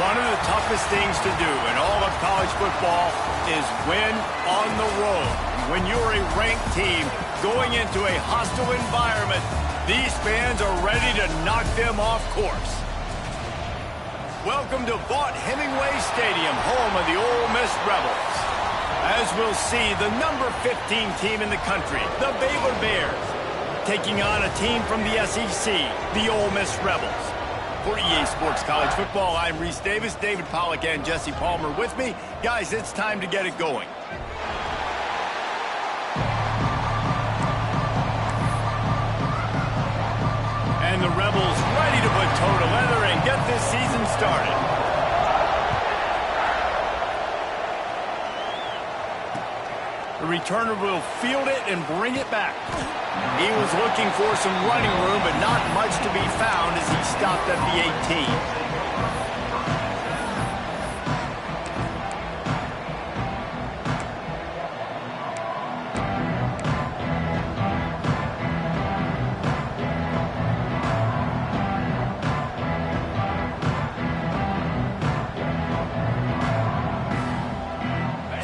One of the toughest things to do in all of college football is win on the road. When you're a ranked team going into a hostile environment, these fans are ready to knock them off course. Welcome to Vaught-Hemingway Stadium, home of the Ole Miss Rebels. As we'll see, the number 15 team in the country, the Baylor Bears, taking on a team from the SEC, the Ole Miss Rebels. For EA Sports College Football, I'm Reese Davis, David Pollack, and Jesse Palmer with me. Guys, it's time to get it going. And the Rebels ready to put toe to leather and get this season started. The returner will field it and bring it back. He was looking for some running room, but not much to be found as he stopped at the 18.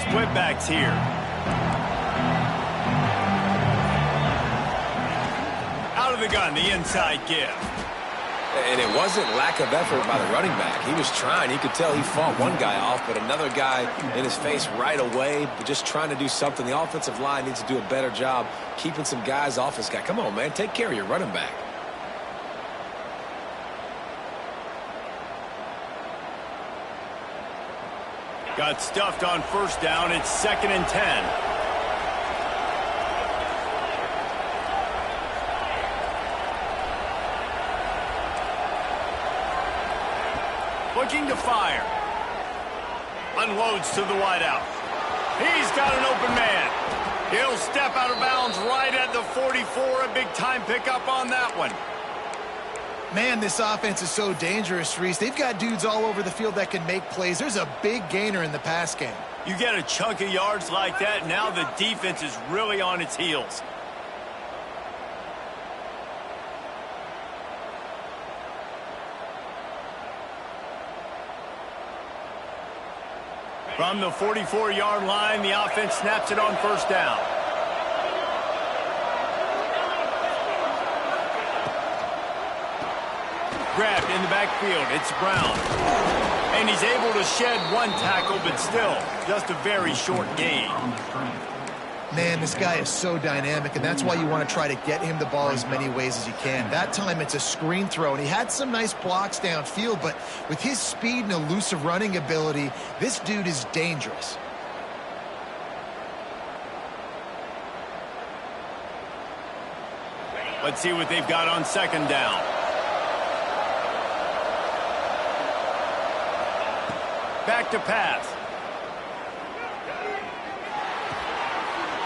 Split backs here. Out of the gun, the inside give. And it wasn't lack of effort by the running back. He was trying. You could tell he fought one guy off, but another guy in his face right away, just trying to do something. The offensive line needs to do a better job keeping some guys off this guy. Come on, man. Take care of your running back. Got stuffed on first down. It's 2nd and 10. Looking to fire. Unloads to the wideout. He's got an open man. He'll step out of bounds right at the 44. A big-time pickup on that one. Man, this offense is so dangerous, Reese. They've got dudes all over the field that can make plays. There's a big gainer in the pass game. You get a chunk of yards like that, now the defense is really on its heels. From the 44-yard line, the offense snaps it on first down. Grabbed in the backfield. It's Brown. And he's able to shed one tackle, but still, just a very short gain. Man, this guy is so dynamic, and that's why you want to try to get him the ball as many ways as you can. That time, it's a screen throw, and he had some nice blocks downfield, but with his speed and elusive running ability, this dude is dangerous. Let's see what they've got on second down. Back to pass.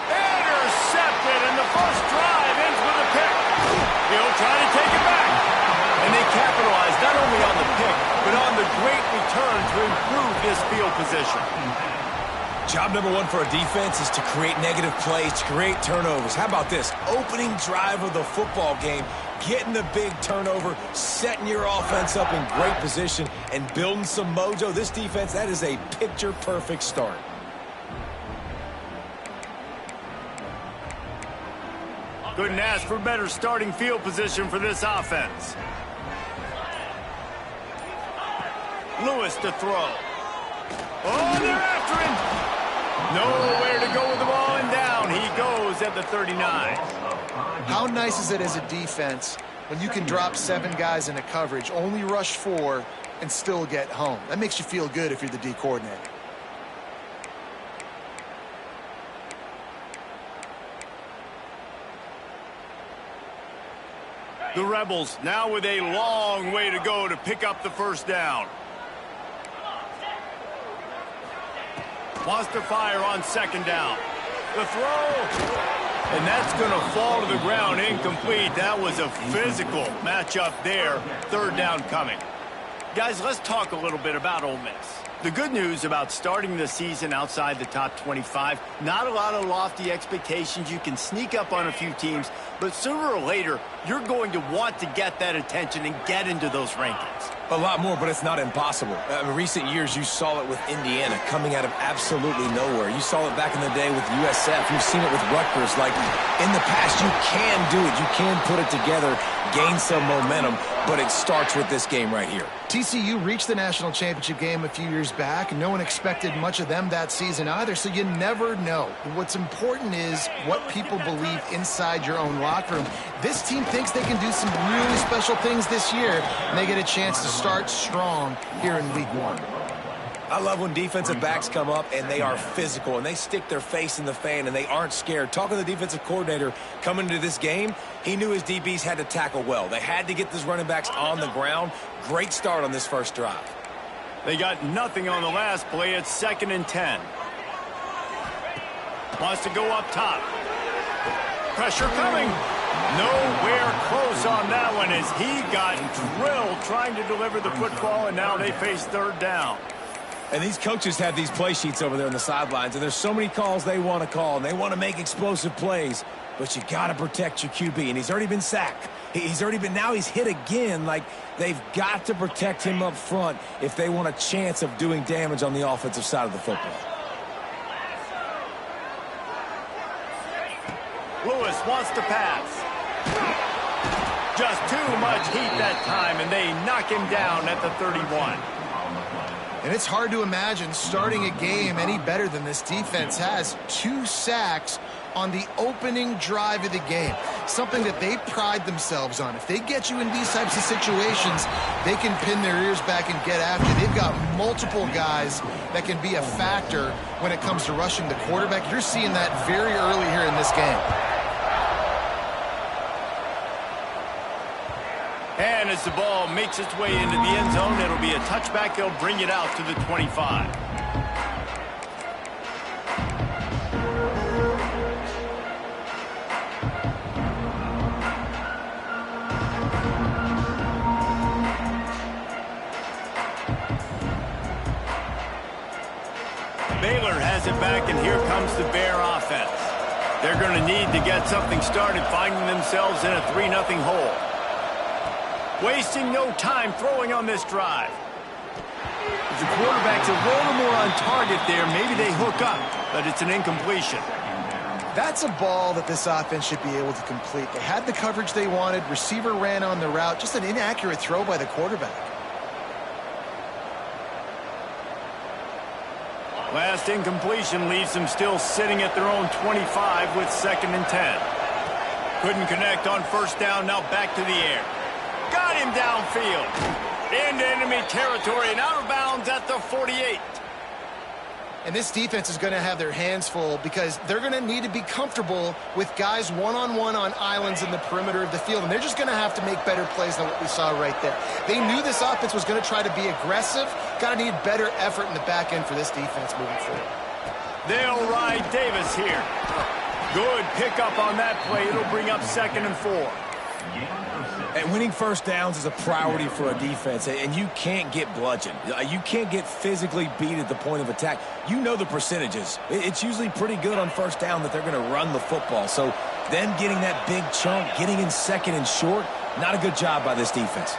Intercepted, and the first drive ends with a pick. He'll try to take it back. And they capitalize not only on the pick, but on the great return to improve this field position. Job number one for a defense is to create negative plays, to create turnovers. How about this? Opening drive of the football game, getting the big turnover, setting your offense up in great position, and building some mojo. This defense, that is a picture-perfect start. Couldn't ask for better starting field position for this offense. Lewis to throw. Oh, they're after him. Nowhere to go with the ball, and down he goes at the 39. How nice is it as a defense when you can drop 7 guys into coverage, only rush 4, and still get home? That makes you feel good if you're the D coordinator. The Rebels now with a long way to go to pick up the first down. Wants to fire on second down. The throw. And that's going to fall to the ground incomplete. That was a physical matchup there. Third down coming. Guys, let's talk a little bit about Ole Miss. The good news about starting the season outside the top 25, not a lot of lofty expectations. You can sneak up on a few teams, but sooner or later, you're going to want to get that attention and get into those rankings. A lot more, but it's not impossible. In recent years, you saw it with Indiana coming out of absolutely nowhere. You saw it back in the day with USF. You've seen it with Rutgers. Like, in the past, you can do it. You can put it together, gain some momentum, but it starts with this game right here. TCU reached the national championship game a few years back. No one expected much of them that season either, so you never know. What's important is what people believe inside your own locker room. This team thinks they can do some really special things this year, and they get a chance to start strong here in week 1. I love when defensive backs come up and they are physical and they stick their face in the fan and they aren't scared. Talking to the defensive coordinator coming into this game, he knew his DBs had to tackle well. They had to get those running backs on the ground. Great start on this first drive. They got nothing on the last play. It's 2nd and 10. Wants to go up top. Pressure coming. Nowhere close on that one as he got drilled trying to deliver the football, and now they face 3rd down. And these coaches have these play sheets over there on the sidelines, and there's so many calls they want to call, and they want to make explosive plays, but you got to protect your QB, and he's already been sacked. Now he's hit again. Like, they've got to protect him up front if they want a chance of doing damage on the offensive side of the football. Lewis wants to pass. Just too much heat that time, and they knock him down at the 31. And it's hard to imagine starting a game any better than this defense has. 2 sacks on the opening drive of the game. Something that they pride themselves on. If they get you in these types of situations, they can pin their ears back and get after you. They've got multiple guys that can be a factor when it comes to rushing the quarterback. You're seeing that very early here in this game. And as the ball makes its way into the end zone, it'll be a touchback. They'll bring it out to the 25. Baylor has it back, and here comes the Bear offense. They're going to need to get something started, finding themselves in a 3-0 hole. Wasting no time throwing on this drive. If the quarterback's a little more on target there, maybe they hook up, but it's an incompletion. That's a ball that this offense should be able to complete. They had the coverage they wanted. Receiver ran on the route. Just an inaccurate throw by the quarterback. Last incompletion leaves them still sitting at their own 25 with 2nd and 10. Couldn't connect on 1st down, now back to the air. Got him downfield. Into enemy territory and out of bounds at the 48. And this defense is going to have their hands full because they're going to need to be comfortable with guys one-on-one on islands in the perimeter of the field. And they're just going to have to make better plays than what we saw right there. They knew this offense was going to try to be aggressive. Got to need better effort in the back end for this defense moving forward. They'll ride Davis here. Good pickup on that play. It'll bring up 2nd and 4. And winning 1st downs is a priority for a defense, and you can't get bludgeoned. You can't get physically beat at the point of attack. You know the percentages. It's usually pretty good on 1st down that they're going to run the football. So then getting that big chunk, getting in 2nd and short, not a good job by this defense.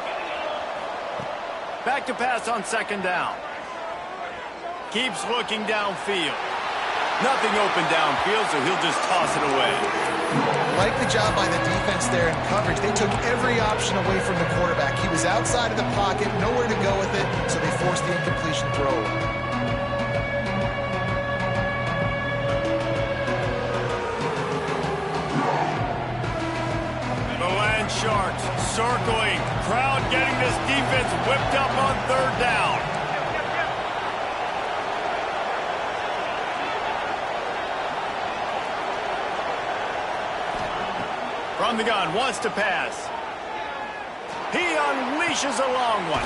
Back to pass on 2nd down. Keeps looking downfield. Nothing open downfield, so he'll just toss it away. Like the job by the defense there in coverage. They took every option away from the quarterback. He was outside of the pocket, nowhere to go with it, so they forced the incompletion throw. The Land Sharks circling. Crowd getting this defense whipped up on 3rd down. From the gun, wants to pass. He unleashes a long one.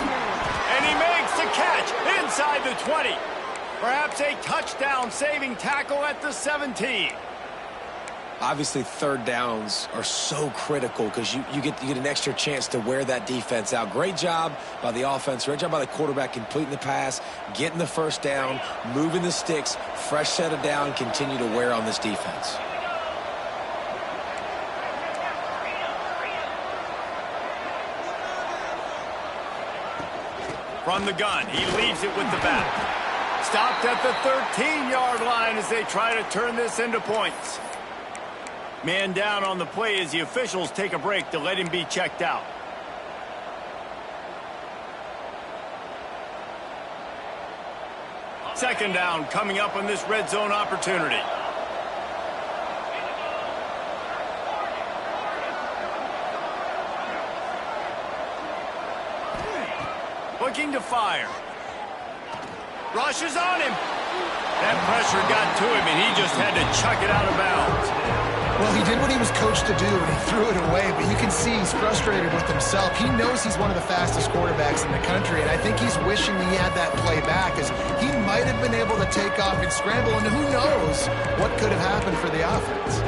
And he makes the catch inside the 20. Perhaps a touchdown-saving tackle at the 17. Obviously, third downs are so critical because you get an extra chance to wear that defense out. Great job by the offense. Great job by the quarterback completing the pass, getting the first down, moving the sticks, fresh set of down, continue to wear on this defense. From the gun, he leaves it with the back. Stopped at the 13-yard line as they try to turn this into points. Man down on the play as the officials take a break to let him be checked out. Second down coming up on this red zone opportunity. Looking to fire. Rushes on him. That pressure got to him, and he just had to chuck it out of bounds. Well, he did what he was coached to do, and he threw it away, but you can see he's frustrated with himself. He knows he's one of the fastest quarterbacks in the country, and I think he's wishing he had that play back, as he might have been able to take off and scramble, and who knows what could have happened for the offense.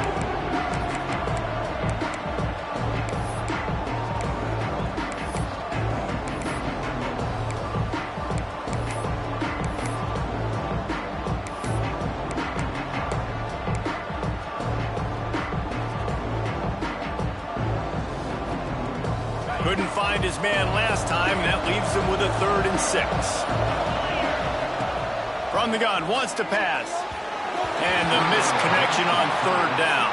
Couldn't find his man last time, and that leaves him with a 3rd and 6. From the gun, wants to pass. And the missed connection on 3rd down.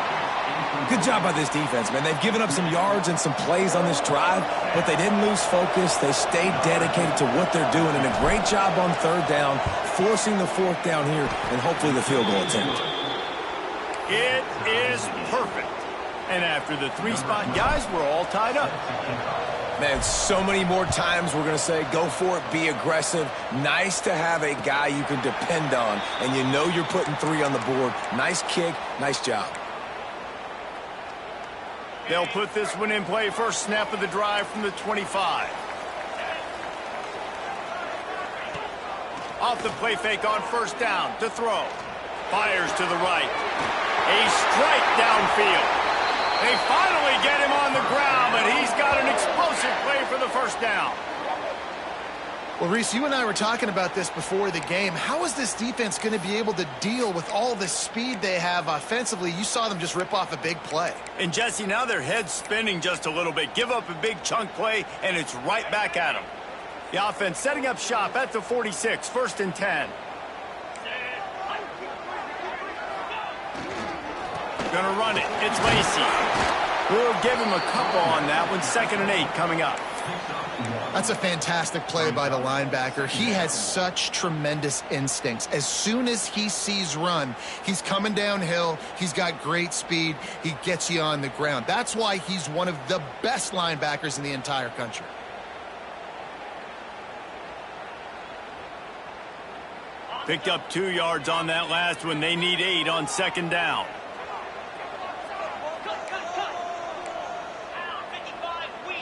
Good job by this defense, man. They've given up some yards and some plays on this drive, but they didn't lose focus. They stayed dedicated to what they're doing, and a great job on 3rd down, forcing the 4th down here, and hopefully the field goal attempt. It is perfect. And after the 3-spot guys, we're all tied up. Man, so many more times we're going to say, go for it, be aggressive. Nice to have a guy you can depend on, and you know you're putting 3 on the board. Nice kick, nice job. They'll put this one in play. First snap of the drive from the 25. Off the play fake on 1st down to throw. Fires to the right. A strike downfield. They finally get him on the ground, but he's got an explosive play for the 1st down. Well, Reese, you and I were talking about this before the game. How is this defense going to be able to deal with all the speed they have offensively? You saw them just rip off a big play. And, Jesse, now their head's spinning just a little bit. Give up a big chunk play, and it's right back at them. The offense setting up shop at the 46, 1st and 10. Gonna run it. It's Lacey. We'll give him a couple on that one. 2nd and 8 coming up. That's a fantastic play by the linebacker. He has such tremendous instincts. As soon as he sees run, he's coming downhill. He's got great speed. He gets you on the ground. That's why he's one of the best linebackers in the entire country. Picked up 2 yards on that last one. They need 8 on 2nd down.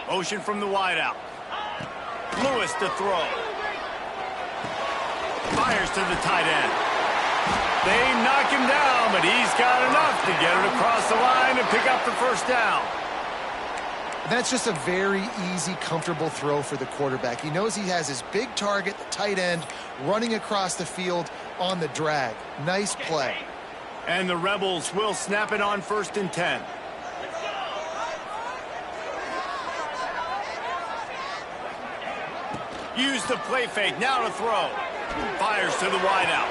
Motion from the wideout. Lewis to throw. Fires to the tight end. They knock him down, but he's got enough to get it across the line and pick up the 1st down. That's just a very easy, comfortable throw for the quarterback. He knows he has his big target, the tight end, running across the field on the drag. Nice play. And the Rebels will snap it on 1st and 10. Use the play fake, now to throw. Fires to the wideout.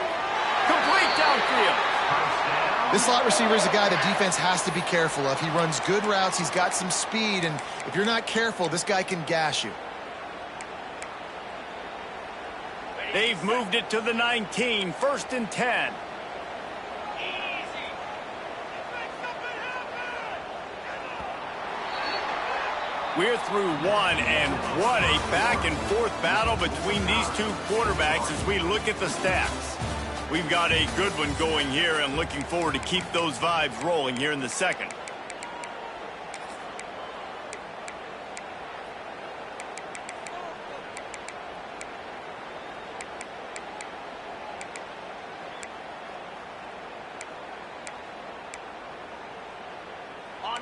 Complete downfield. This slot receiver is a guy the defense has to be careful of. He runs good routes, he's got some speed, and if you're not careful, this guy can gash you. They've moved it to the 19, 1st and 10. We're through one, and what a back-and-forth battle between these 2 quarterbacks as we look at the stats. We've got a good one going here, and looking forward to keep those vibes rolling here in the 2nd.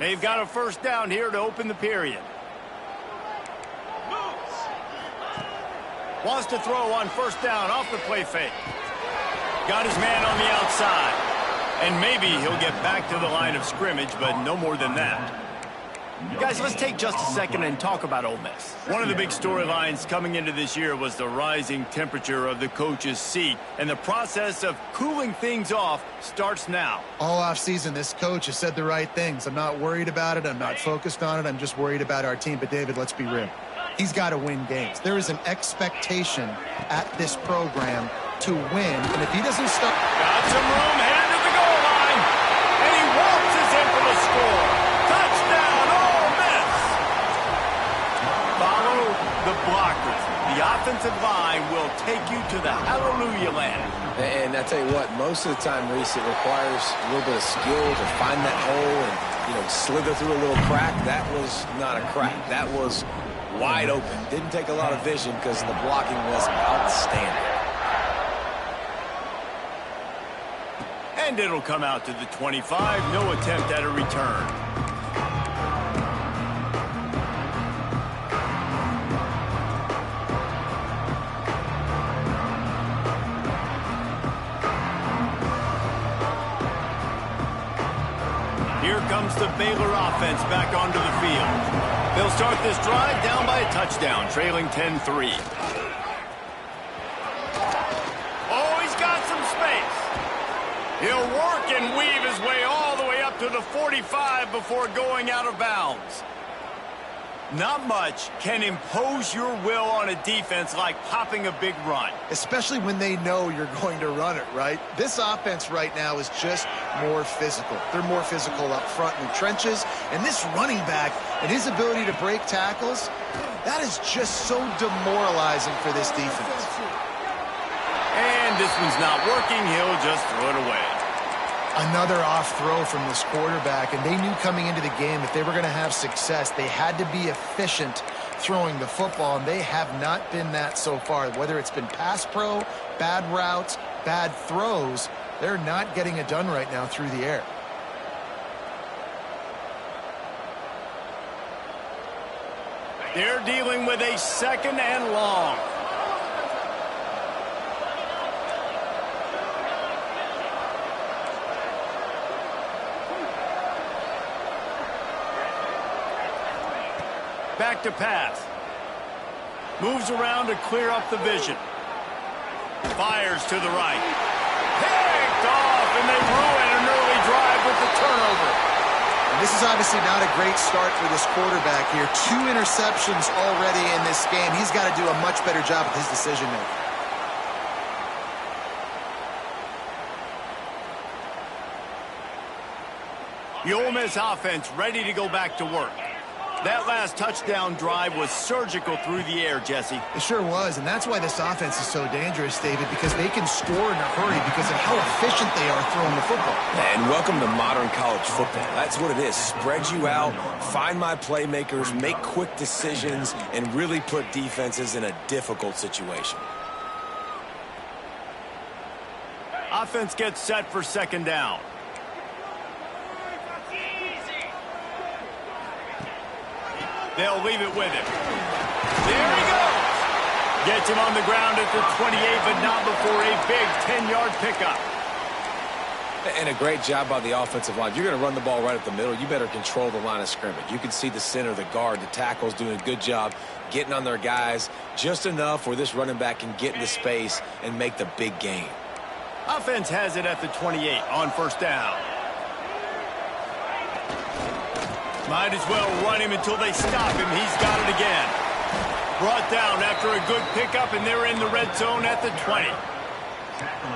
They've got a first down here to open the period. Wants to throw on first down off the play fake. Got his man on the outside. And maybe he'll get back to the line of scrimmage, but no more than that. Guys, let's take just a second and talk about Ole Miss. One of the big storylines coming into this year was the rising temperature of the coach's seat, and the process of cooling things off starts now. All offseason, this coach has said the right things. I'm not worried about it. I'm not focused on it. I'm just worried about our team. But, David, let's be real. He's got to win games. There is an expectation at this program to win, and if he doesn't start... Got some room, headed to the goal line, and he waltzes in for the score. Touchdown, Ole Miss! Follow the blockers. The offensive line will take you to the hallelujah land. And I tell you what, most of the time, Reese, it requires a little bit of skill to find that hole and, slither through a little crack. That was not a crack. That was wide open. Didn't take a lot of vision because the blocking was outstanding. And it'll come out to the 25. No attempt at a return. Here comes the Baylor offense back onto the field. They'll start this drive down by a touchdown, trailing 10-3. Oh, he's got some space. He'll work and weave his way all the way up to the 45 before going out of bounds. Not much can impose your will on a defense like popping a big run. Especially when they know you're going to run it, right? This offense right now is just more physical. They're more physical up front in the trenches. And this running back and his ability to break tackles, that is just so demoralizing for this defense. And this one's not working. He'll just throw it away. Another off throw from this quarterback, and they knew coming into the game if they were going to have success, they had to be efficient throwing the football, and they have not been that so far. Whether it's been pass pro, bad routes, bad throws, they're not getting it done right now through the air. They're dealing with a second and long. Back to pass. Moves around to clear up the vision. Fires to the right. Picked off, and they ruin an early drive with the turnover. And this is obviously not a great start for this quarterback here. 2 interceptions already in this game. He's got to do a much better job with his decision-making. The Ole Miss offense ready to go back to work. That last touchdown drive was surgical through the air, Jesse. It sure was, and that's why this offense is so dangerous, David, because they can score in a hurry because of how efficient they are throwing the football. And welcome to modern college football. That's what it is. Spread you out, find my playmakers, make quick decisions, and really put defenses in a difficult situation. Offense gets set for second down. They'll leave it with him. There he goes. Gets him on the ground at the 28, but not before a big 10-yard pickup. And a great job by the offensive line. You're going to run the ball right up the middle. You better control the line of scrimmage. You can see the center, the guard, the tackles doing a good job getting on their guys just enough where this running back can get into space and make the big gain. Offense has it at the 28 on first down. Might as well run him until they stop him. He's got it again. Brought down after a good pickup, and they're in the red zone at the 20.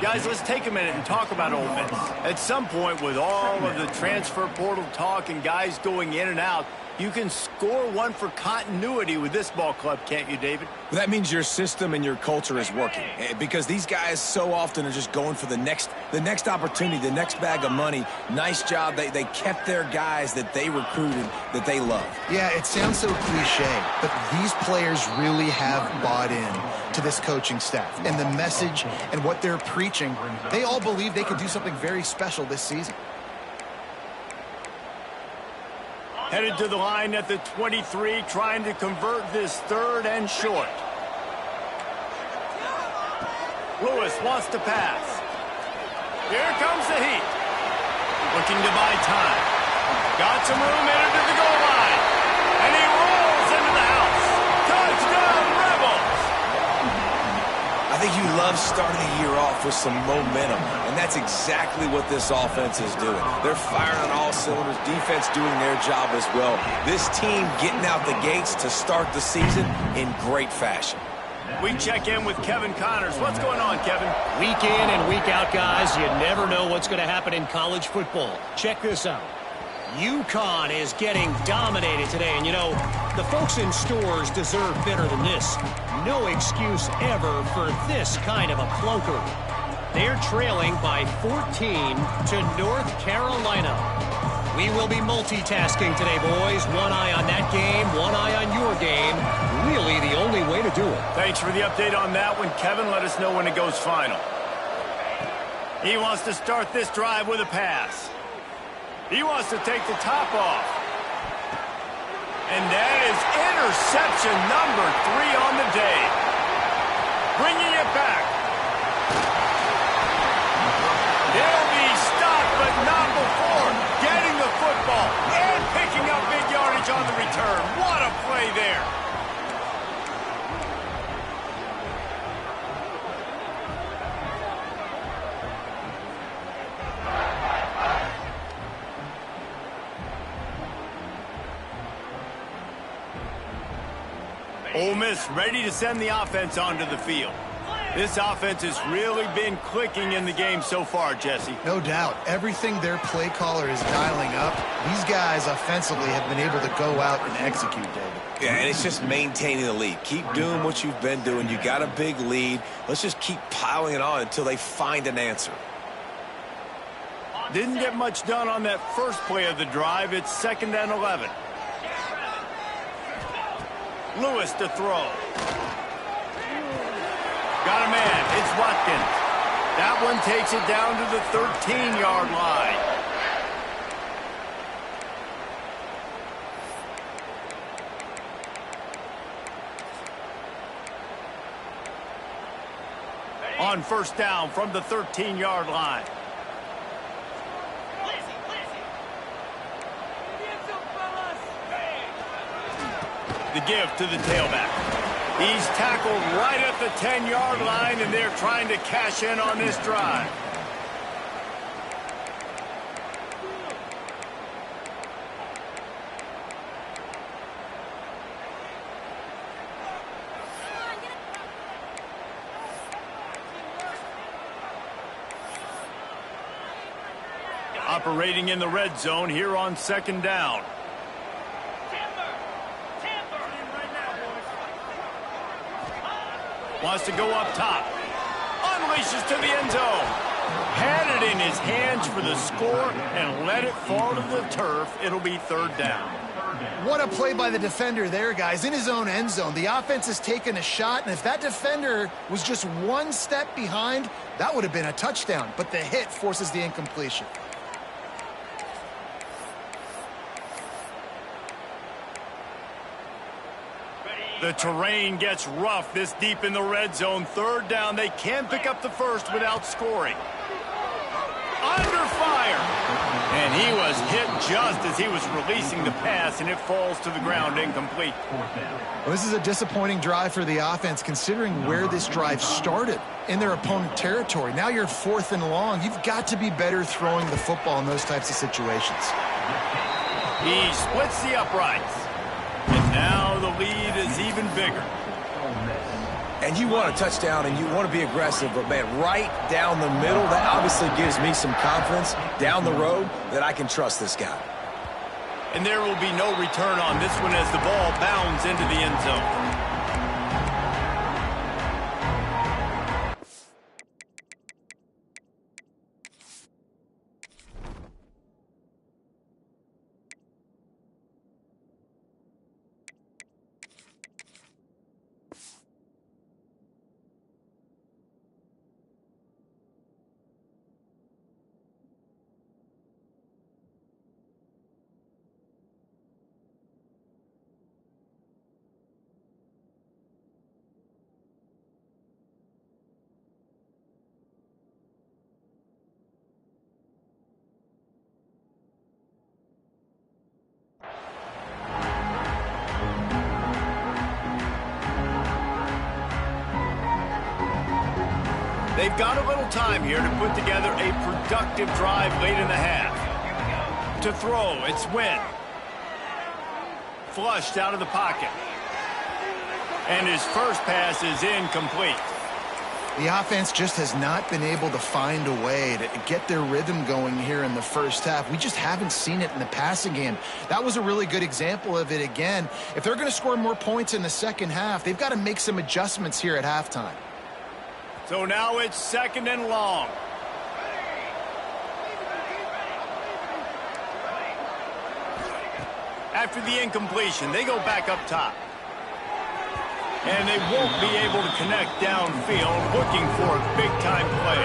Guys, let's take a minute and talk about Ole Miss. At some point, with all of the transfer portal talk and guys going in and out, you can score one for continuity with this ball club, can't you, David? Well, that means your system and your culture is working, because these guys so often are just going for the next opportunity, the next bag of money. Nice job. They kept their guys that they recruited, that they love. Yeah, it sounds so cliche, but these players really have bought in to this coaching staff and the message and what they're preaching. They all believe they could do something very special this season. Headed to the line at the 23, trying to convert this 3rd and short. Lewis wants to pass. Here comes the heat. Looking to buy time. Got some room headed to the goal line. And he rolls into the house. Touchdown, Rebels! I think you love starting the year off with some momentum, and that's exactly what this offense is doing. They're firing on all cylinders, defense doing their job as well. This team getting out the gates to start the season in great fashion. We check in with Kevin Connors. What's going on, Kevin? Week in and week out, guys, you never know what's going to happen in college football. Check this out. UConn is getting dominated today, and you know, the folks in stores deserve better than this. No excuse ever for this kind of a clunker. They're trailing by 14 to North Carolina. We will be multitasking today, boys. One eye on that game, one eye on your game. Really the only way to do it. Thanks for the update on that one, Kevin. Let us know when it goes final. He wants to start this drive with a pass. He wants to take the top off. And that is interception number 3 on the day. Bringing it back. He'll be stopped, but not before getting the football and picking up big yardage on the return. What a play there. Ole Miss ready to send the offense onto the field. This offense has really been clicking in the game so far, Jesse. No doubt. Everything their play caller is dialing up, these guys offensively have been able to go out and execute, David. Yeah, and it's just maintaining the lead. Keep doing what you've been doing. You got a big lead. Let's just keep piling it on until they find an answer. Didn't get much done on that first play of the drive. It's 2nd and 11. Lewis to throw. Got a man. It's Watkins. That one takes it down to the 13-yard line. On 1st down from the 13-yard line. The give to the tailback. He's tackled right at the 10-yard line, and they're trying to cash in on this drive. Operating in the red zone here on 2nd down. Wants to go up top. Unleashes to the end zone. Had it in his hands for the score and let it fall to the turf. It'll be 3rd down. What a play by the defender there, guys. In his own end zone. The offense has taken a shot, and if that defender was just one step behind, that would have been a touchdown. But the hit forces the incompletion. The terrain gets rough this deep in the red zone. 3rd down. They can pick up the first without scoring. Under fire. And he was hit just as he was releasing the pass, and it falls to the ground incomplete. Well, this is a disappointing drive for the offense, considering where this drive started in their opponent territory. Now you're 4th and long. You've got to be better throwing the football in those types of situations. He splits the uprights. And now the lead is even bigger. And you want a touchdown and you want to be aggressive, but, man, right down the middle, that obviously gives me some confidence down the road that I can trust this guy. And there will be no return on this one as the ball bounds into the end zone. They've got a little time here to put together a productive drive late in the half. To throw, it's Wynn. Flushed out of the pocket. And his first pass is incomplete. The offense just has not been able to find a way to get their rhythm going here in the first half. We just haven't seen it in the passing game. That was a really good example of it again. If they're going to score more points in the second half, they've got to make some adjustments here at halftime. So now it's 2nd and long. After the incompletion, they go back up top. And they won't be able to connect downfield, looking for a big-time play.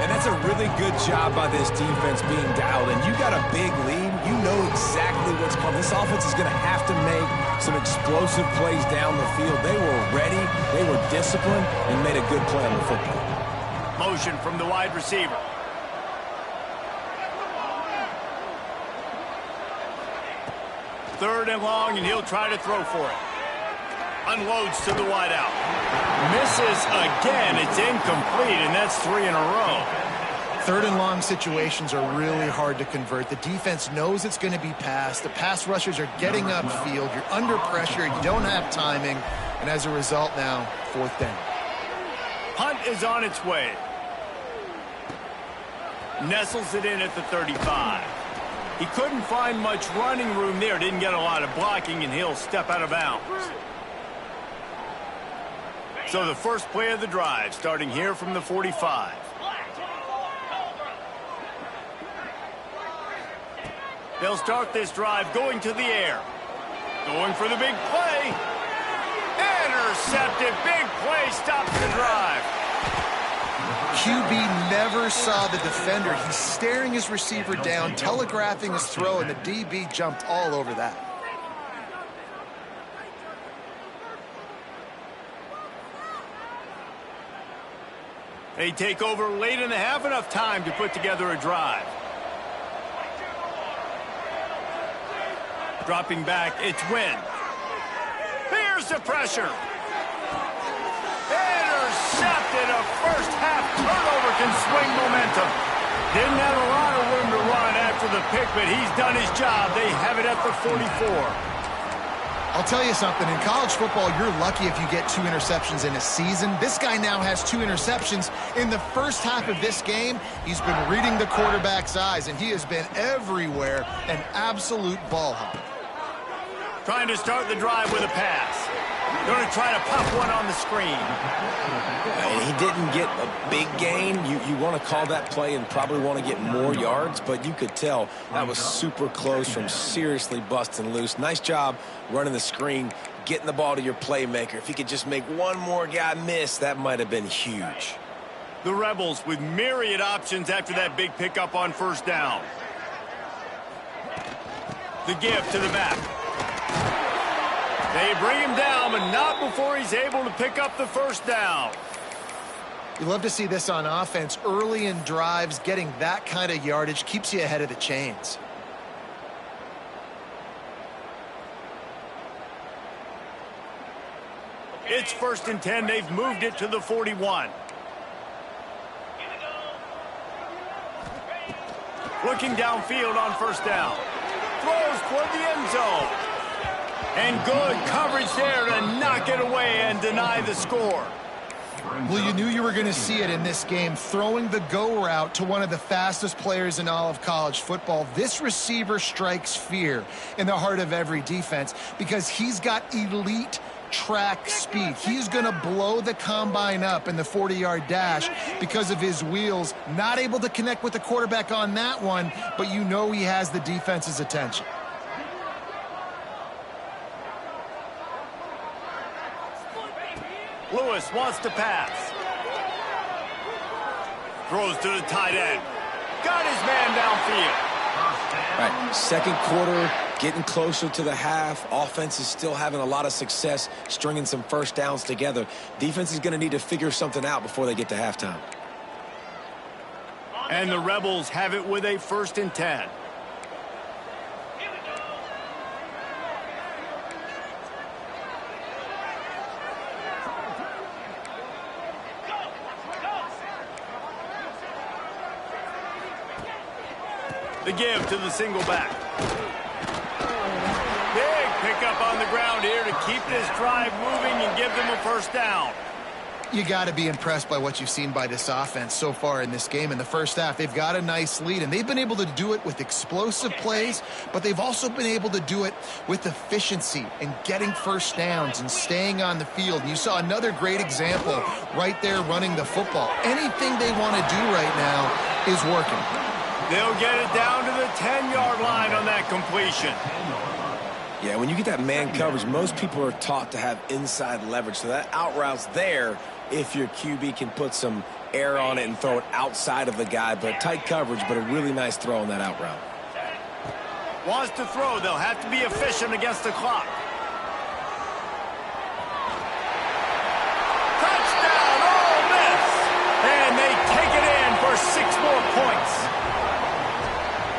And that's a really good job by this defense being dialed in. You got a big lead. You know exactly what's coming. This offense is going to have to make some explosive plays down the field. They were ready, they were disciplined, and made a good play on the football. Motion from the wide receiver. Third and long, and he'll try to throw for it. Unloads to the wideout. Misses again. It's incomplete, and that's 3 in a row. Third and long situations are really hard to convert. The defense knows it's going to be passed. The pass rushers are getting upfield. You're under pressure. You don't have timing. And as a result now, 4th down. Punt is on its way. Nestles it in at the 35. He couldn't find much running room there. Didn't get a lot of blocking, and he'll step out of bounds. So the first play of the drive, starting here from the 45. They'll start this drive going to the air. Going for the big play. Intercepted. Big play stops the drive. QB never saw the defender. He's staring his receiver down, telegraphing his throw, and the DB jumped all over that. They take over late in the half, enough time to put together a drive. Dropping back, it's Wynn. Here's the pressure. Intercepted. A first half turnover can swing momentum. Didn't have a lot of room to run after the pick, but he's done his job. They have it at the 44. I'll tell you something, in college football, you're lucky if you get 2 interceptions in a season. This guy now has 2 interceptions. In the first half of this game, he's been reading the quarterback's eyes, and he has been everywhere, an absolute ball hawk. Trying to start the drive with a pass. Going to try to pop one on the screen. And he didn't get a big gain. You want to call that play and probably want to get more yards, but you could tell that was super close from seriously busting loose. Nice job running the screen, getting the ball to your playmaker. If he could just make one more guy miss, that might have been huge. The Rebels with myriad options after that big pickup on first down. The give to the back. They bring him down, but not before he's able to pick up the first down. You love to see this on offense. Early in drives, getting that kind of yardage keeps you ahead of the chains. It's 1st and 10. They've moved it to the 41. Looking downfield on first down. Throws toward the end zone. And good coverage there to knock it away and deny the score. Well, you knew you were going to see it in this game, throwing the go route to one of the fastest players in all of college football. This receiver strikes fear in the heart of every defense because he's got elite track speed. He's going to blow the combine up in the 40-yard dash because of his wheels. Not able to connect with the quarterback on that one, but you know he has the defense's attention. Lewis wants to pass. Throws to the tight end. Got his man downfield. Right, second quarter, getting closer to the half. Offense is still having a lot of success stringing some first downs together. Defense is going to need to figure something out before they get to halftime. And the Rebels have it with a 1st and 10. The give to the single back. Big pickup on the ground here to keep this drive moving and give them a first down. You got to be impressed by what you've seen by this offense so far in this game. In the first half, they've got a nice lead, and they've been able to do it with explosive plays, but they've also been able to do it with efficiency and getting first downs and staying on the field. And you saw another great example right there running the football. Anything they want to do right now is working. They'll get it down to the 10-yard line on that completion. Yeah, when you get that man coverage, most people are taught to have inside leverage. So that out route's there if your QB can put some air on it and throw it outside of the guy. But tight coverage, but a really nice throw on that out route. Wants to throw. They'll have to be efficient against the clock. Touchdown, Ole Miss! And they take it in for 6 more points.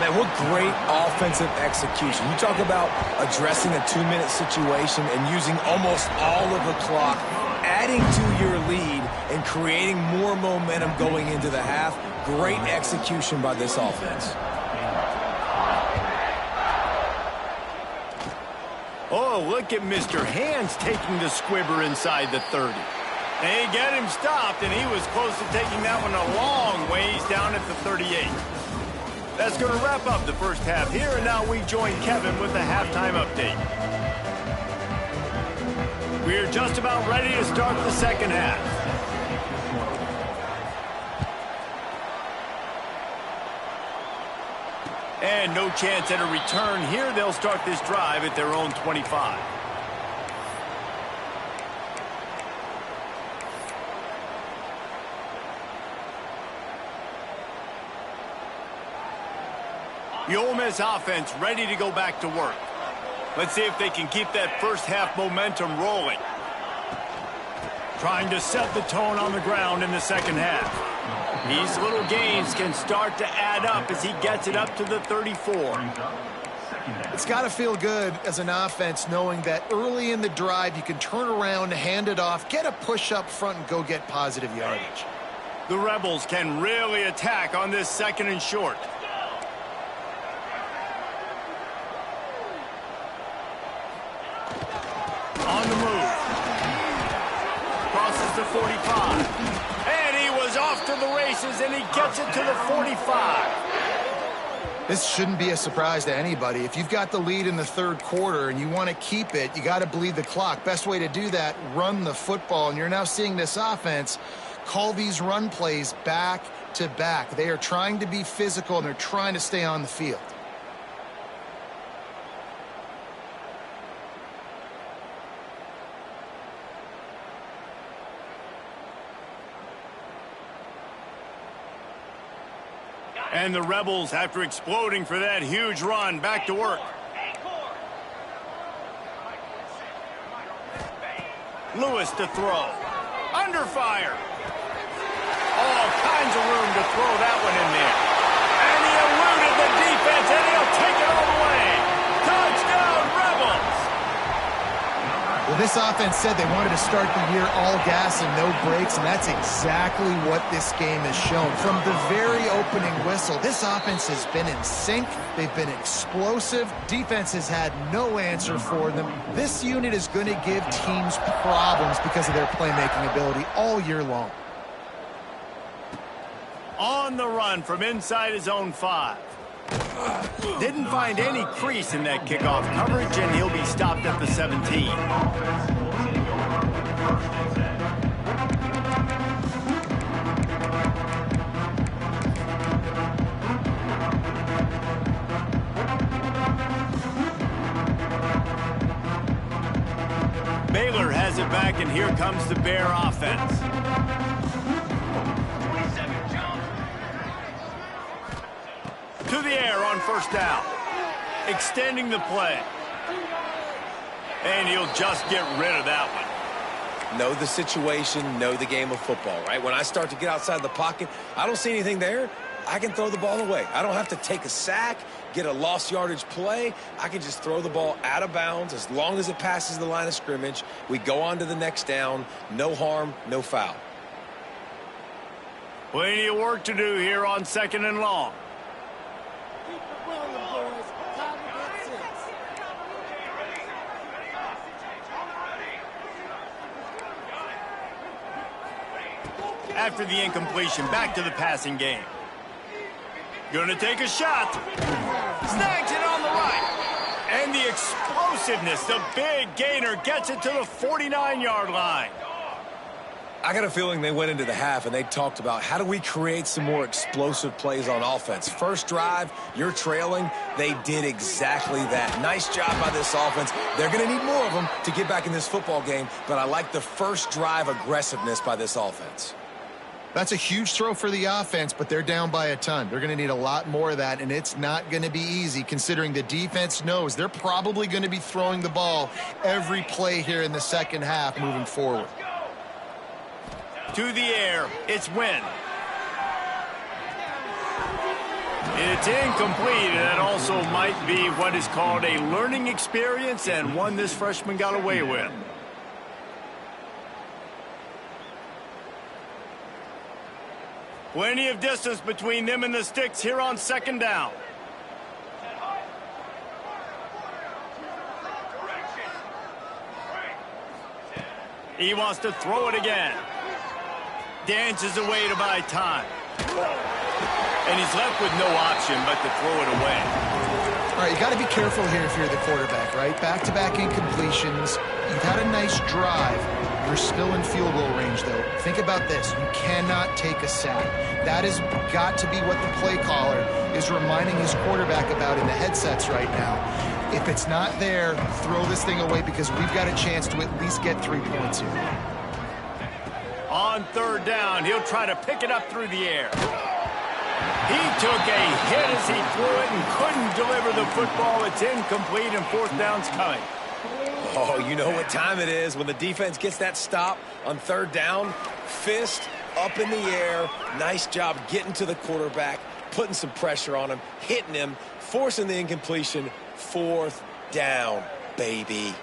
Man, what great offensive execution. You talk about addressing a 2-minute situation and using almost all of the clock, adding to your lead and creating more momentum going into the half. Great execution by this offense. Oh, look at Mr. Hands taking the squibber inside the 30. They get him stopped, and he was close to taking that one a long ways down at the 38. That's going to wrap up the first half here, and now we join Kevin with the halftime update. We're just about ready to start the second half. And no chance at a return here. They'll start this drive at their own 25. The Ole Miss offense ready to go back to work. Let's see if they can keep that first half momentum rolling. Trying to set the tone on the ground in the second half. These little gains can start to add up as he gets it up to the 34. It's got to feel good as an offense knowing that early in the drive you can turn around, hand it off, get a push up front, and go get positive yardage. The Rebels can really attack on this second and short. On the move. Crosses the 45. And he was off to the races, and he gets it to the 45. This shouldn't be a surprise to anybody. If you've got the lead in the third quarter and you want to keep it, you got to bleed the clock. Best way to do that, run the football. And you're now seeing this offense call these run plays back to back. They are trying to be physical, and they're trying to stay on the field. And the Rebels, after exploding for that huge run, back to work. Lewis to throw. Under fire. All kinds of room to throw that one in there. And he eluded the defense, and he'll take it all the way. Touchdown, Rebels! Well, this offense said they wanted to start the year all gas and no brakes, and that's exactly what this game has shown. From the very opening whistle, this offense has been in sync. They've been explosive. Defense has had no answer for them. This unit is going to give teams problems because of their playmaking ability all year long. On the run from inside his own 5. Didn't find any crease in that kickoff coverage, and he'll be stopped at the 17. Baylor has it back, and here comes the Bear offense. To the air on first down. Extending the play. And he'll just get rid of that one. Know the situation, know the game of football, right? When I start to get outside the pocket, I don't see anything there. I can throw the ball away. I don't have to take a sack, get a lost yardage play. I can just throw the ball out of bounds as long as it passes the line of scrimmage. We go on to the next down. No harm, no foul. Plenty of work to do here on second and long. After the incompletion, back to the passing game. Gonna take a shot. Snags it on the right. And the explosiveness, the big gainer gets it to the 49-yard line. I got a feeling they went into the half and they talked about how do we create some more explosive plays on offense. First drive, you're trailing. They did exactly that. Nice job by this offense. They're going to need more of them to get back in this football game, but I like the first drive aggressiveness by this offense. That's a huge throw for the offense, but they're down by a ton. They're going to need a lot more of that, and it's not going to be easy considering the defense knows they're probably going to be throwing the ball every play here in the second half moving forward. To the air, it's Wynn. It's incomplete, and that also might be what is called a learning experience and one this freshman got away with. Plenty of distance between them and the sticks here on second down. He wants to throw it again. Dances away to buy time. And he's left with no option but to throw it away. All right, you got to be careful here if you're the quarterback, right? Back-to-back incompletions. You've had a nice drive. You're still in field goal range, though. Think about this. You cannot take a sack. That has got to be what the play caller is reminding his quarterback about in the headsets right now. If it's not there, throw this thing away because we've got a chance to at least get 3 points here. On third down, he'll try to pick it up through the air. He took a hit as he threw it and couldn't deliver the football. It's incomplete and fourth down's coming. Oh, you know what time it is when the defense gets that stop on third down. Fist up in the air. Nice job getting to the quarterback, putting some pressure on him, hitting him, forcing the incompletion. Fourth down, baby.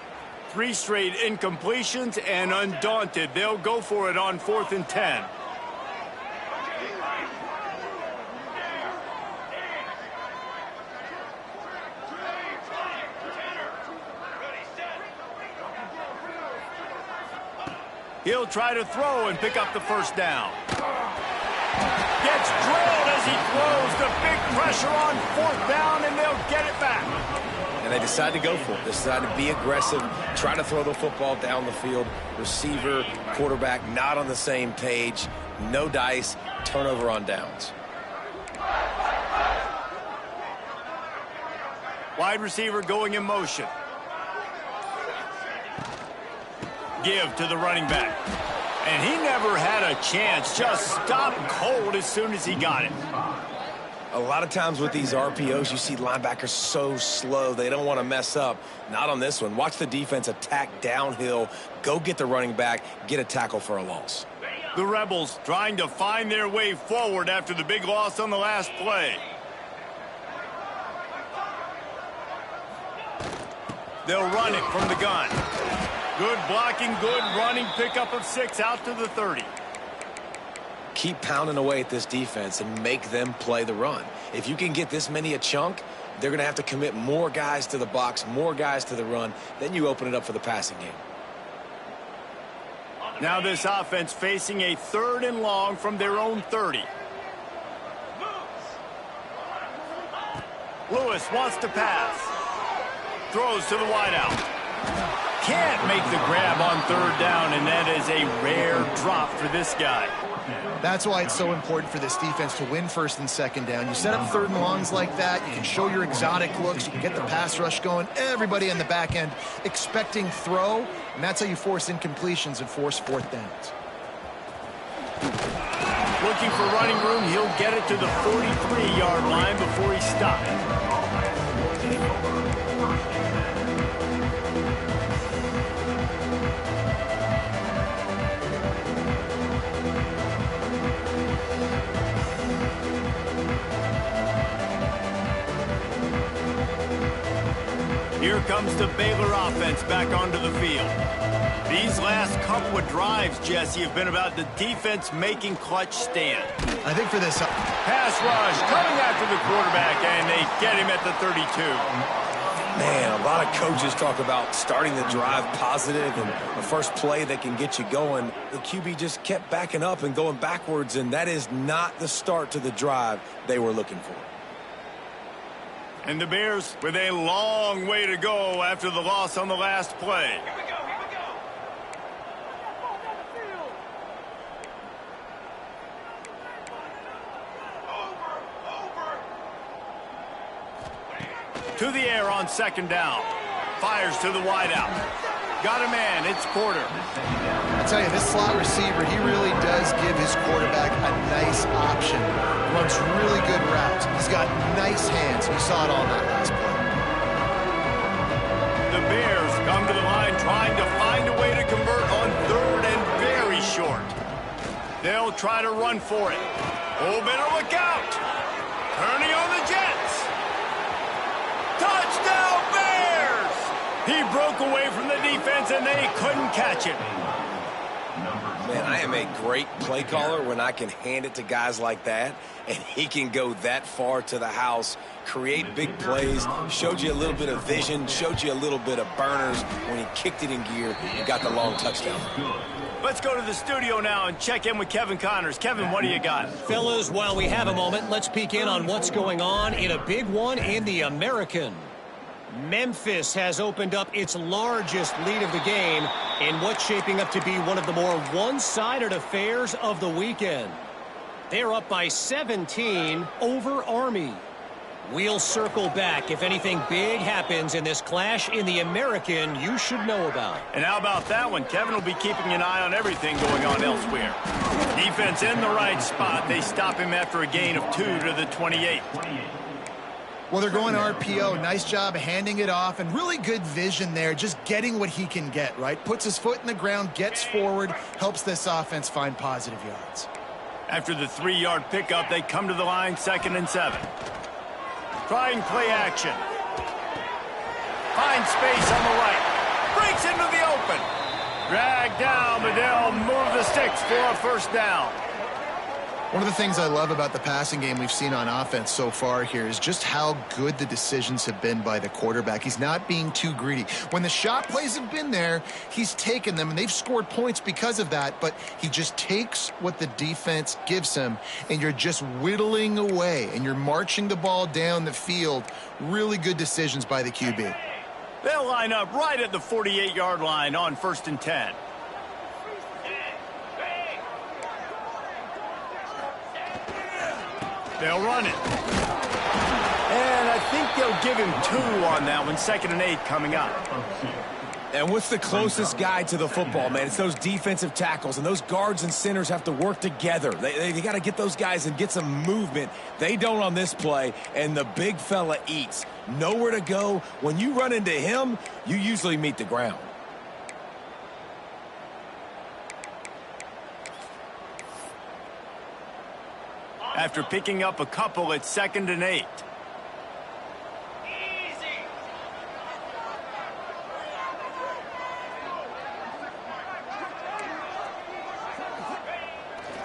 3 straight incompletions, and undaunted, they'll go for it on 4th and 10. He'll try to throw and pick up the first down. Gets drilled as he throws. The big pressure on 4th down, and they'll get it back. And they decide to go for it. They decide to be aggressive, try to throw the football down the field. Receiver, quarterback, not on the same page. No dice, turnover on downs. Wide receiver going in motion. Give to the running back. And he never had a chance. Just stopped cold as soon as he got it. A lot of times with these RPOs, you see linebackers so slow, they don't want to mess up. Not on this one. Watch the defense attack downhill, go get the running back, get a tackle for a loss. The Rebels trying to find their way forward after the big loss on the last play. They'll run it from the gun. Good blocking, good running, pickup of 6 out to the 30. Keep pounding away at this defense and make them play the run. If you can get this many a chunk, they're going to have to commit more guys to the box, more guys to the run. Then you open it up for the passing game. Now this offense facing a 3rd and long from their own 30. Lewis wants to pass. Throws to the wideout. Can't make the grab on 3rd down, and that is a rare drop for this guy. That's why it's so important for this defense to win 1st and 2nd down. You set up 3rd and longs like that, you can show your exotic looks, you can get the pass rush going, everybody on the back end expecting throw, and that's how you force incompletions and force 4th downs. Looking for running room, he'll get it to the 43-yard line before he stops. Here comes the Baylor offense back onto the field. These last couple of drives, Jesse, have been about the defense making clutch stand. I think for this... Pass rush coming after the quarterback, and they get him at the 32. Man, a lot of coaches talk about starting the drive positive and the first play that can get you going. The QB just kept backing up and going backwards, and that is not the start to the drive they were looking for. And the Bears with a long way to go after the loss on the last play. To the air on second down. Fires to the wideout. Got a man. It's Porter. I tell you, this slot receiver, he really does give his quarterback a nice option. Runs really good routes. He's got nice hands. You saw it all in that last play. The Bears come to the line trying to find a way to convert on third and very short. They'll try to run for it. Oh, better look out. Turning on the Jets. Touchdown, Bears! He broke away from the defense, and they couldn't catch him. Man, I am a great play caller when I can hand it to guys like that, and he can go that far to the house, create big plays, showed you a little bit of vision, showed you a little bit of burners when he kicked it in gear and got the long touchdown. Let's go to the studio now and check in with Kevin Connors. Kevin, what do you got? Fellas, while we have a moment, let's peek in on what's going on in a big one in the American. Memphis has opened up its largest lead of the game in what's shaping up to be one of the more one-sided affairs of the weekend. They're up by 17 over Army. We'll circle back if anything big happens in this clash in the American you should know about. And how about that one? Kevin will be keeping an eye on everything going on elsewhere. Defense in the right spot. They stop him after a gain of 2 to the 28. Well, they're going RPO. Nice job handing it off, and really good vision there, just getting what he can get, right? Puts his foot in the ground, gets forward, helps this offense find positive yards. After the 3-yard pickup, they come to the line 2nd and 7. Trying play action. Finds space on the right. Breaks into the open. Dragged down, but they'll move the sticks for a first down. One of the things I love about the passing game we've seen on offense so far here is just how good the decisions have been by the quarterback. He's not being too greedy. When the shot plays have been there, he's taken them, and they've scored points because of that, but he just takes what the defense gives him, and you're just whittling away, and you're marching the ball down the field. Really good decisions by the QB. They'll line up right at the 48-yard line on 1st and 10. They'll run it. And I think they'll give him 2 on that one. 2nd and 8 coming up. And what's the closest guy to the football, man? It's those defensive tackles, and those guards and centers have to work together. They got to get those guys and get some movement. They don't on this play, and the big fella eats. Nowhere to go. When you run into him, you usually meet the ground. After picking up a couple, it's 2nd and 8.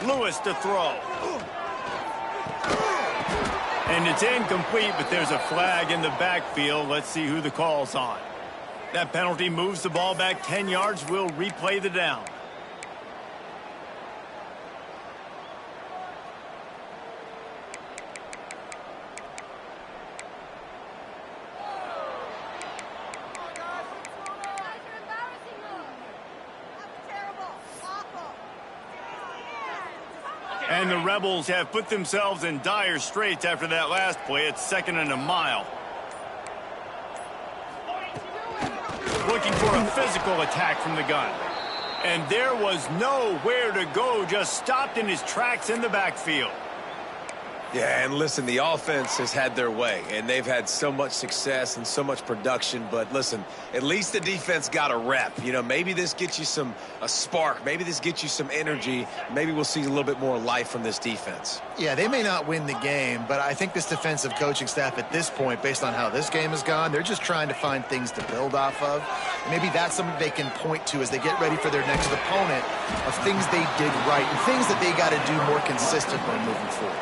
Lewis to throw. And it's incomplete, but there's a flag in the backfield. Let's see who the call's on. That penalty moves the ball back 10 yards. We'll replay the down. And the Rebels have put themselves in dire straits after that last play. It's 2nd and a mile. Looking for a physical attack from the gun. And there was nowhere to go, just stopped in his tracks in the backfield. Yeah, and listen, the offense has had their way, and they've had so much success and so much production. But listen, at least the defense got a rep. You know, maybe this gets you a spark. Maybe this gets you some energy. Maybe we'll see a little bit more life from this defense. Yeah, they may not win the game, but I think this defensive coaching staff at this point, based on how this game has gone, they're just trying to find things to build off of. Maybe that's something they can point to as they get ready for their next opponent of things they did right and things that they got to do more consistently moving forward.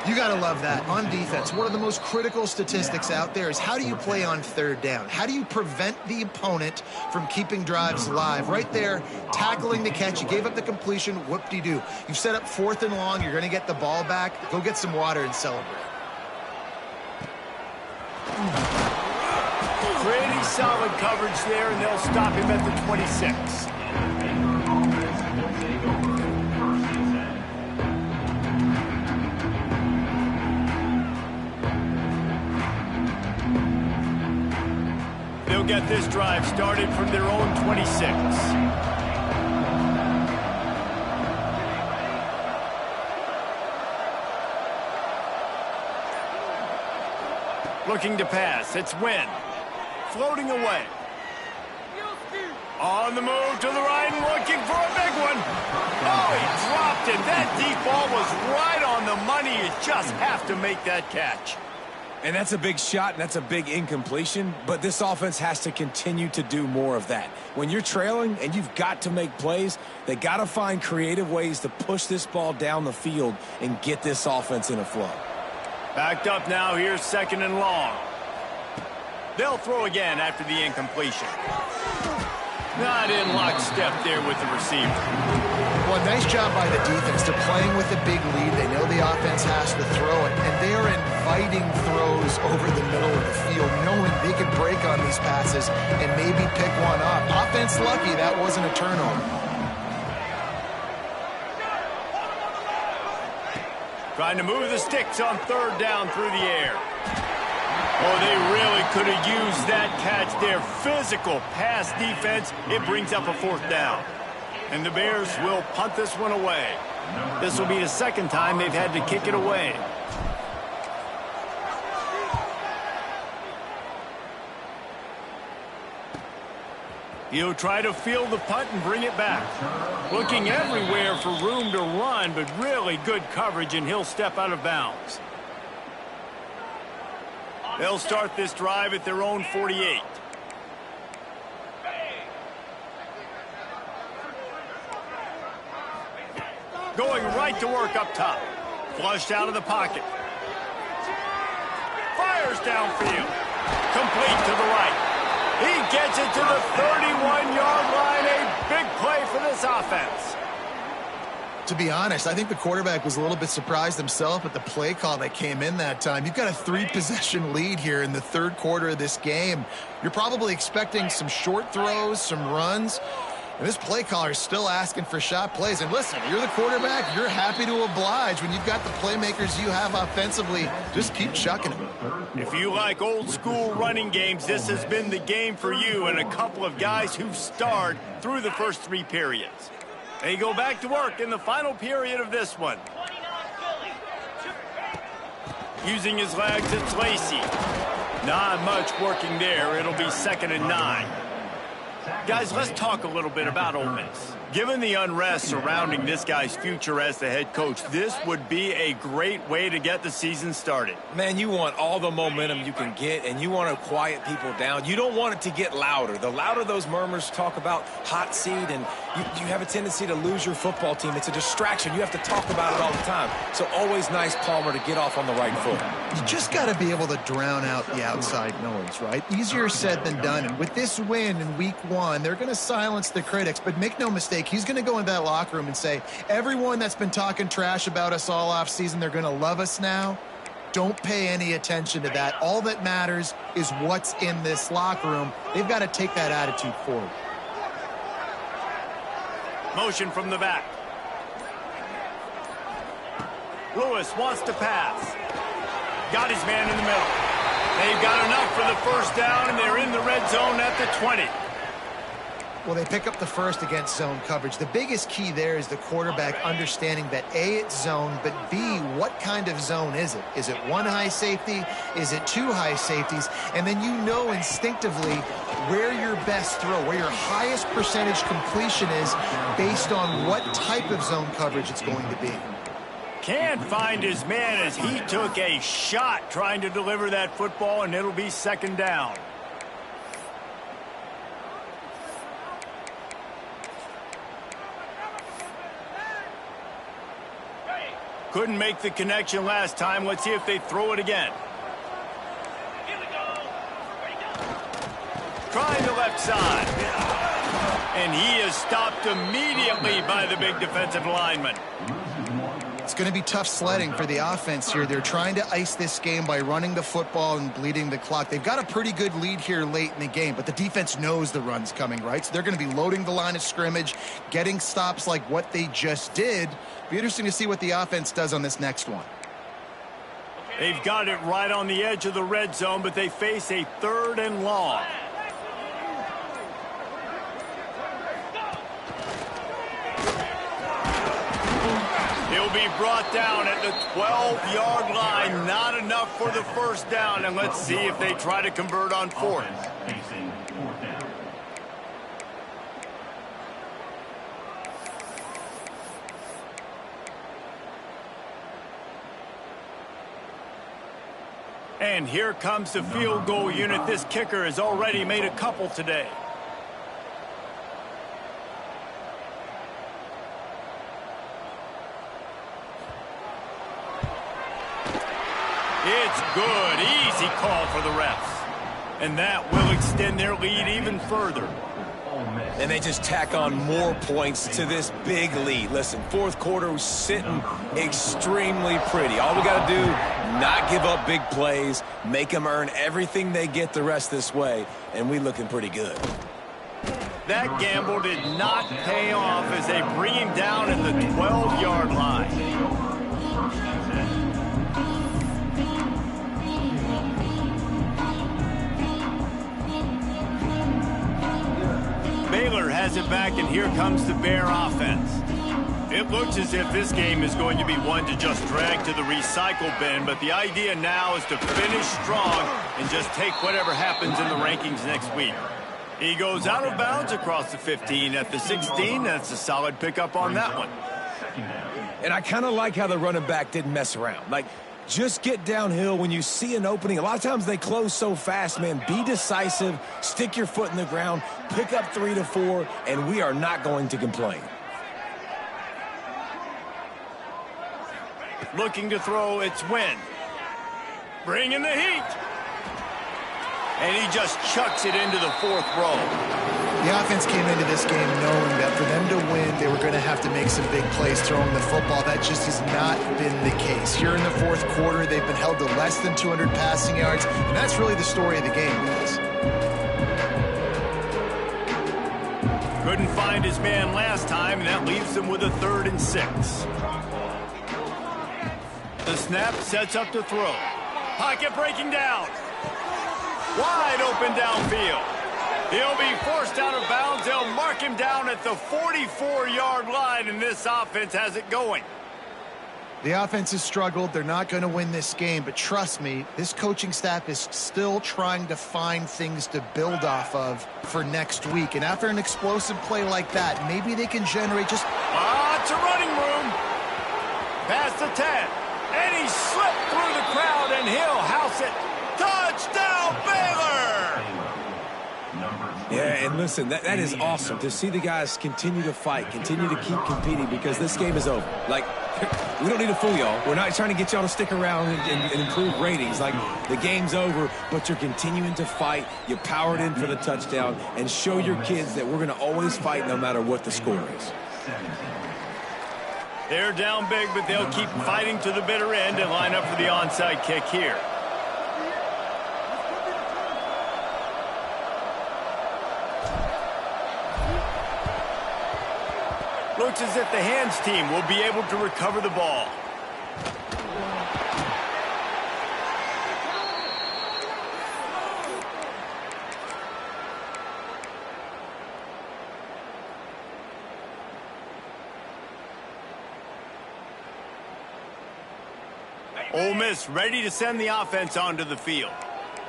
You got to love that. On defense, one of the most critical statistics out there is how do you play on third down? How do you prevent the opponent from keeping drives alive? Right there, tackling the catch. You gave up the completion. Whoop-de-doo. You've set up 4th and long. You're going to get the ball back. Go get some water and celebrate. Pretty solid coverage there, and they'll stop him at the 26. They'll get this drive started from their own 26. Looking to pass. It's Wynn. Floating away. On the move to the right and looking for a big one. Oh, he dropped it. That deep ball was right on the money. You just have to make that catch. And that's a big shot, and that's a big incompletion, but this offense has to continue to do more of that. When you're trailing and you've got to make plays, they got to find creative ways to push this ball down the field and get this offense in a flow. Backed up now. Here's 2nd and long. They'll throw again after the incompletion. Not in lockstep there with the receiver. Well, nice job by the defense. They're playing with a big lead. They know the offense has to throw it, and they are inviting throws over the middle of the field, knowing they can break on these passes and maybe pick one up. Offense lucky that wasn't a turnover. Trying to move the sticks on 3rd down through the air. Oh, they really could have used that catch there. Physical pass defense. It brings up a 4th down. And the Bears will punt this one away. This will be the 2nd time they've had to kick it away. He'll try to field the punt and bring it back. Looking everywhere for room to run, but really good coverage, and he'll step out of bounds. They'll start this drive at their own 48. Going right to work up top. Flushed out of the pocket. Fires downfield. Complete to the right. He gets it to the 31-yard line. A big play for this offense. To be honest, I think the quarterback was a little bit surprised himself at the play call that came in that time. You've got a 3-possession lead here in the 3rd quarter of this game. You're probably expecting some short throws, some runs. And this play caller is still asking for shot plays. And listen, you're the quarterback. You're happy to oblige. When you've got the playmakers you have offensively, just keep chucking them. If you like old-school running games, this has been the game for you and a couple of guys who've starred through the first 3 periods. They go back to work in the final period of this one. Using his legs, it's Lacey. Not much working there. It'll be 2nd and 9. Guys, let's talk a little bit about Ole Miss. Given the unrest surrounding this guy's future as the head coach, this would be a great way to get the season started. Man, you want all the momentum you can get, and you want to quiet people down. You don't want it to get louder. The louder those murmurs talk about hot seat, and you have a tendency to lose your football team. It's a distraction. You have to talk about it all the time. So always nice, Palmer, to get off on the right foot. You just got to be able to drown out the outside noise, right? Easier said than done. And with this win in week 1, they're going to silence the critics. But make no mistake, he's going to go into that locker room and say, everyone that's been talking trash about us all off season, they're going to love us now. Don't pay any attention to that. All that matters is what's in this locker room. They've got to take that attitude forward. Motion from the back. Lewis wants to pass. Got his man in the middle. They've got enough for the 1st down, and they're in the red zone at the 20. Well, they pick up the first against zone coverage. The biggest key there is the quarterback understanding that A, it's zone, but B, what kind of zone is it? Is it 1 high safety? Is it 2 high safeties? And then you know instinctively where your best throw, where your highest percentage completion is based on what type of zone coverage it's going to be. Can't find his man as he took a shot trying to deliver that football, and it'll be 2nd down. Couldn't make the connection last time. Let's see if they throw it again. Trying the left side. And he is stopped immediately by the big defensive lineman. It's going to be tough sledding for the offense here. They're trying to ice this game by running the football and bleeding the clock. They've got a pretty good lead here late in the game, but the defense knows the run's coming, right? So they're going to be loading the line of scrimmage, getting stops like what they just did. Be interesting to see what the offense does on this next one. They've got it right on the edge of the red zone, but they face a 3rd and long. He'll be brought down at the 12-yard line. Not enough for the first down. And let's see if they try to convert on 4th. And here comes the field goal unit. This kicker has already made a couple today. It's good. Easy call for the refs. And that will extend their lead even further. And they just tack on more points to this big lead. Listen, 4th quarter was sitting extremely pretty. All we got to do, not give up big plays, make them earn everything they get the rest this way, and we looking pretty good. That gamble did not pay off as they bring him down at the 12-yard line. Baylor has it back, and here comes the Bear offense. It looks as if this game is going to be one to just drag to the recycle bin, but the idea now is to finish strong and just take whatever happens in the rankings next week. He goes out of bounds across the 15 at the 16. That's a solid pickup on that one. And I kind of like how the running back didn't mess around. Like, just get downhill when you see an opening. A lot of times they close so fast, man. Be decisive, stick your foot in the ground, pick up 3 to 4, and we are not going to complain. Looking to throw, it's Wynn. Bringing the heat. And he just chucks it into the 4th row. The offense came into this game knowing that for them to win, they were going to have to make some big plays throwing the football. That just has not been the case. Here in the 4th quarter, they've been held to less than 200 passing yards, and that's really the story of the game, guys. Couldn't find his man last time, and that leaves them with a 3rd and 6. The snap sets up to throw. Pocket breaking down. Wide open downfield. He'll be forced out of bounds. They'll mark him down at the 44-yard line, and this offense has it going. The offense has struggled. They're not going to win this game, but trust me, this coaching staff is still trying to find things to build off of for next week. And after an explosive play like that, maybe they can generate just... It's a running room. Past the 10. And he slipped through the crowd, and he'll house it. Touchdown, Baylor! Yeah, and listen, that is awesome to see the guys continue to fight, continue to keep competing, because this game is over. Like, we don't need to fool y'all. We're not trying to get y'all to stick around and improve ratings. Like, the game's over, but you're continuing to fight. You powered in for the touchdown, and show your kids that we're going to always fight no matter what the score is. They're down big, but they'll keep fighting to the bitter end and line up for the onside kick here. Looks as if the hands team will be able to recover the ball. Ole Miss ready to send the offense onto the field.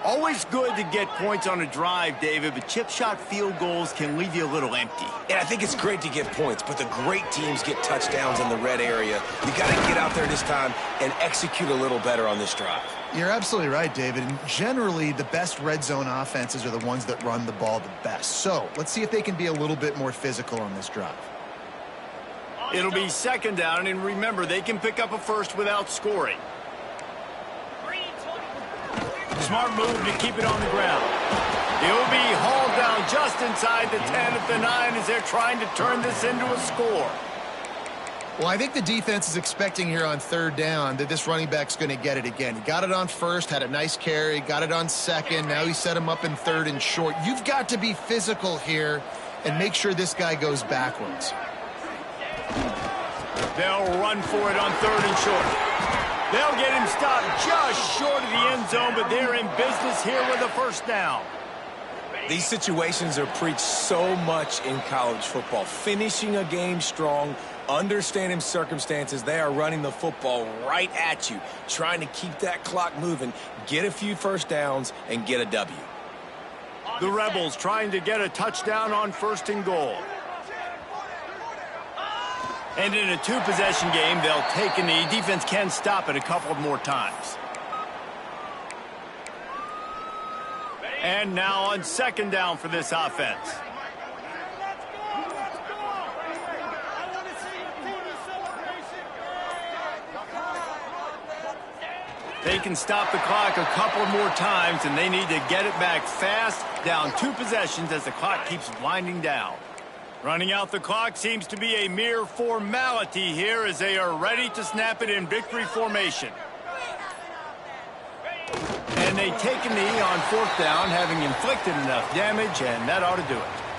Always good to get points on a drive, David, but chip shot field goals can leave you a little empty. And I think it's great to get points, but the great teams get touchdowns in the red area. You got to get out there this time and execute a little better on this drive. You're absolutely right, David. And generally, the best red zone offenses are the ones that run the ball the best. So let's see if they can be a little bit more physical on this drive. It'll be second down, and remember, they can pick up a first without scoring. Smart move to keep it on the ground. It will be hauled down just inside the 10 at the 9 as they're trying to turn this into a score. Well, I think the defense is expecting here on third down that this running back's going to get it again. He got it on first, had a nice carry, got it on second. Now he set him up in third and short. You've got to be physical here and make sure this guy goes backwards. They'll run for it on third and short. They'll get him stopped just short of the end zone, but they're in business here with a first down. These situations are preached so much in college football. Finishing a game strong, understanding circumstances. They are running the football right at you, trying to keep that clock moving, get a few first downs, and get a W. The Rebels trying to get a touchdown on first and goal. And in a two-possession game, they'll take a knee. Defense can stop it a couple more times. And now on second down for this offense. They can stop the clock a couple more times, and they need to get it back fast, down 2 possessions as the clock keeps winding down. Running out the clock seems to be a mere formality here as they are ready to snap it in victory formation. And they take a knee on fourth down, having inflicted enough damage, and that ought to do it.